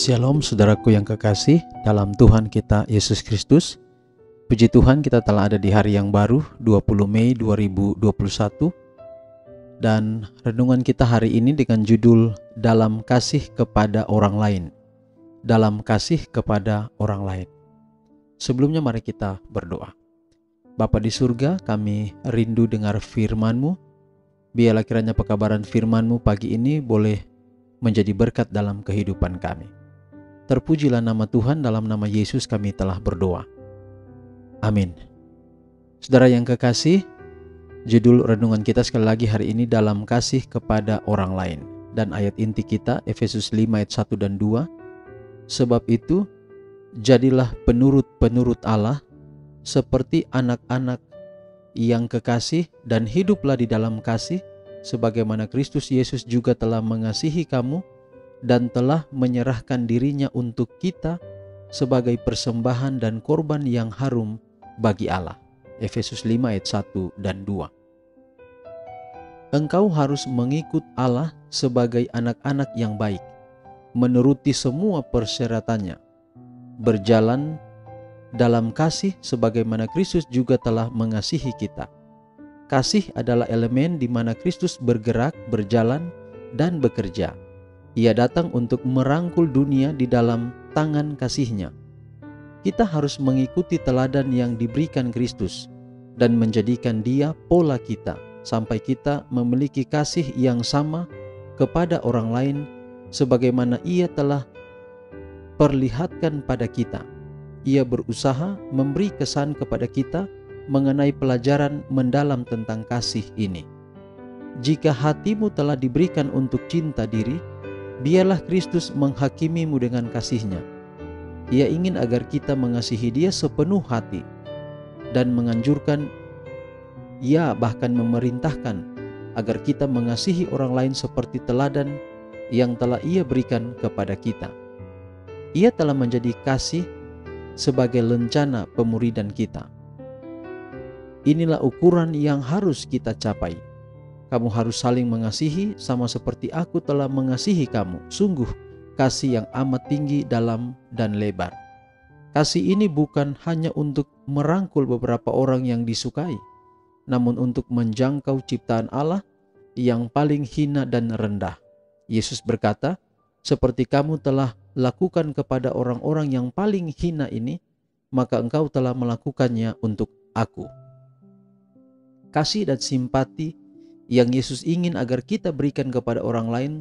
Shalom saudaraku yang kekasih dalam Tuhan kita Yesus Kristus. Puji Tuhan, kita telah ada di hari yang baru 20 Mei 2021. Dan renungan kita hari ini dengan judul Dalam Kasih Kepada Orang Lain. Dalam kasih kepada orang lain. Sebelumnya mari kita berdoa. Bapa di surga, kami rindu dengar firman-Mu. Biarlah kiranya pekabaran firman-Mu pagi ini boleh menjadi berkat dalam kehidupan kami. Terpujilah nama Tuhan, dalam nama Yesus kami telah berdoa. Amin. Saudara yang kekasih, judul renungan kita sekali lagi hari ini dalam kasih kepada orang lain. Dan ayat inti kita Efesus 5 ayat 1 dan 2. Sebab itu, jadilah penurut-penurut Allah seperti anak-anak yang kekasih dan hiduplah di dalam kasih sebagaimana Kristus Yesus juga telah mengasihi kamu dan telah menyerahkan dirinya untuk kita sebagai persembahan dan korban yang harum bagi Allah. Efesus 5 ayat 1 dan 2. Engkau harus mengikut Allah sebagai anak-anak yang baik, menuruti semua persyaratannya, berjalan dalam kasih sebagaimana Kristus juga telah mengasihi kita. Kasih adalah elemen di mana Kristus bergerak, berjalan, dan bekerja. Ia datang untuk merangkul dunia di dalam tangan kasih-Nya. Kita harus mengikuti teladan yang diberikan Kristus dan menjadikan Dia pola kita sampai kita memiliki kasih yang sama kepada orang lain sebagaimana Ia telah perlihatkan pada kita. Ia berusaha memberi kesan kepada kita mengenai pelajaran mendalam tentang kasih ini. Jika hatimu telah diberikan untuk cinta diri, biarlah Kristus menghakimimu dengan kasih-Nya. Ia ingin agar kita mengasihi Dia sepenuh hati dan menganjurkan, ia bahkan memerintahkan agar kita mengasihi orang lain seperti teladan yang telah Ia berikan kepada kita. Ia telah menjadi kasih sebagai lencana pemuridan kita. Inilah ukuran yang harus kita capai. Kamu harus saling mengasihi sama seperti aku telah mengasihi kamu. Sungguh kasih yang amat tinggi, dalam dan lebar. Kasih ini bukan hanya untuk merangkul beberapa orang yang disukai, namun untuk menjangkau ciptaan Allah yang paling hina dan rendah. Yesus berkata, seperti kamu telah lakukan kepada orang-orang yang paling hina ini, maka engkau telah melakukannya untuk aku. Kasih dan simpati yang Yesus ingin agar kita berikan kepada orang lain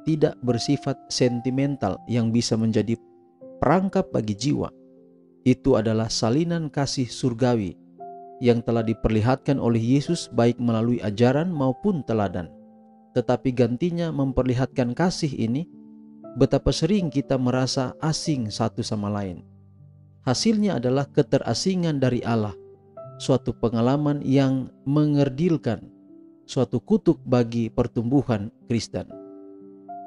tidak bersifat sentimental yang bisa menjadi perangkap bagi jiwa. Itu adalah salinan kasih surgawi yang telah diperlihatkan oleh Yesus baik melalui ajaran maupun teladan. Tetapi gantinya memperlihatkan kasih ini, betapa sering kita merasa asing satu sama lain. Hasilnya adalah keterasingan dari Allah, suatu pengalaman yang mengerdilkan, suatu kutuk bagi pertumbuhan Kristen.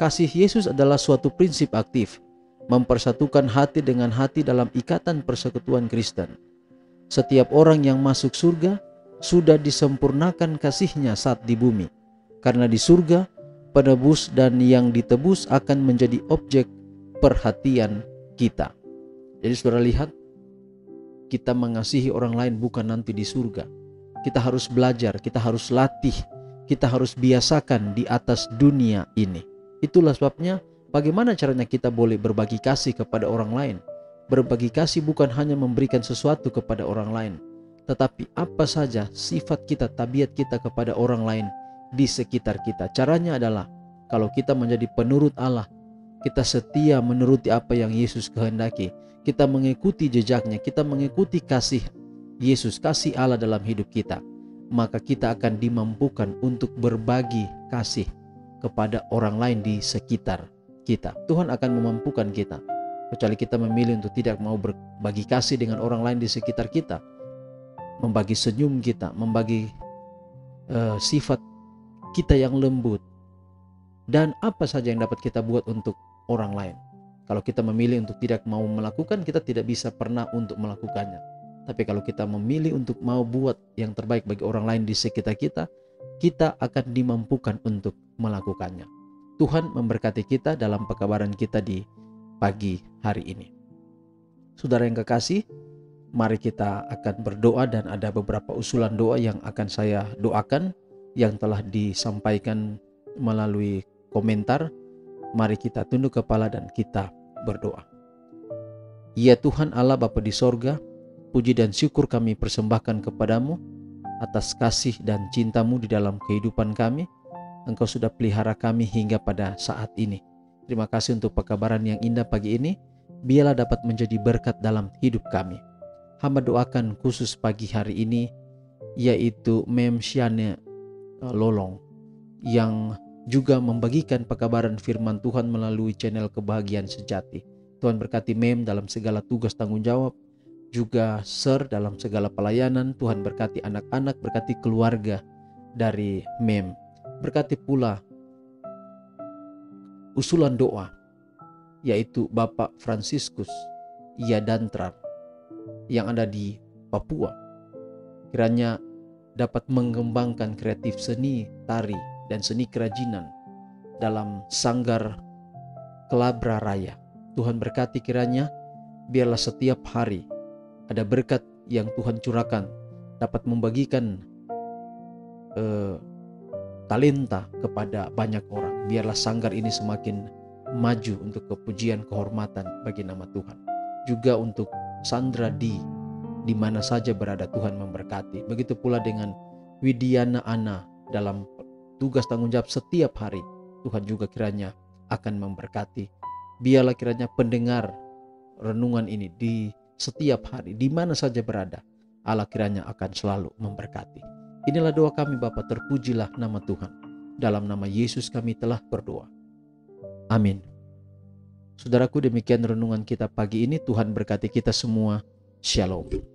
Kasih Yesus adalah suatu prinsip aktif, mempersatukan hati dengan hati dalam ikatan persekutuan Kristen. Setiap orang yang masuk surga sudah disempurnakan kasih-Nya saat di bumi, karena di surga penebus dan yang ditebus akan menjadi objek perhatian kita. Jadi saudara lihat, kita mengasihi orang lain bukan nanti di surga. Kita harus belajar, kita harus latih, kita harus biasakan di atas dunia ini. Itulah sebabnya bagaimana caranya kita boleh berbagi kasih kepada orang lain. Berbagi kasih bukan hanya memberikan sesuatu kepada orang lain, tetapi apa saja sifat kita, tabiat kita kepada orang lain di sekitar kita. Caranya adalah kalau kita menjadi penurut Allah, kita setia menuruti apa yang Yesus kehendaki, kita mengikuti jejaknya, kita mengikuti kasih Yesus, kasih Allah dalam hidup kita, maka kita akan dimampukan untuk berbagi kasih kepada orang lain di sekitar kita. Tuhan akan memampukan kita, kecuali kita memilih untuk tidak mau berbagi kasih dengan orang lain di sekitar kita, membagi senyum kita, membagi sifat kita yang lembut, dan apa saja yang dapat kita buat untuk orang lain. Kalau kita memilih untuk tidak mau melakukan, kita tidak bisa pernah untuk melakukannya. Tapi kalau kita memilih untuk mau buat yang terbaik bagi orang lain di sekitar kita, kita akan dimampukan untuk melakukannya. Tuhan memberkati kita dalam pekabaran kita di pagi hari ini. Saudara yang kekasih, mari kita akan berdoa dan ada beberapa usulan doa yang akan saya doakan yang telah disampaikan melalui komentar. Mari kita tunduk kepala dan kita berdoa. Ya Tuhan Allah Bapa di sorga, puji dan syukur kami persembahkan kepadamu atas kasih dan cintamu di dalam kehidupan kami. Engkau sudah pelihara kami hingga pada saat ini. Terima kasih untuk pekabaran yang indah pagi ini. Biarlah dapat menjadi berkat dalam hidup kami. Hamba doakan khusus pagi hari ini, yaitu Mem Siane Lolong, yang juga membagikan pekabaran firman Tuhan melalui channel Kebahagiaan Sejati. Tuhan berkati Mem dalam segala tugas tanggung jawab, juga Sir dalam segala pelayanan. Tuhan berkati anak-anak, berkati keluarga dari Mem. Berkati pula usulan doa, yaitu Bapak Fransiskus Yadantrar yang ada di Papua. Kiranya dapat mengembangkan kreatif seni tari dan seni kerajinan dalam Sanggar Kelabra Raya. Tuhan berkati kiranya biarlah setiap hari ada berkat yang Tuhan curahkan, dapat membagikan talenta kepada banyak orang. Biarlah sanggar ini semakin maju untuk kepujian kehormatan bagi nama Tuhan. Juga untuk Sandra di mana saja berada, Tuhan memberkati. Begitu pula dengan Widiana Ana dalam tugas tanggung jawab setiap hari. Tuhan juga kiranya akan memberkati. Biarlah kiranya pendengar renungan ini di setiap hari, di mana saja berada, Allah kiranya akan selalu memberkati. Inilah doa kami Bapa, terpujilah nama Tuhan. Dalam nama Yesus kami telah berdoa. Amin. Saudaraku, demikian renungan kita pagi ini. Tuhan berkati kita semua. Shalom.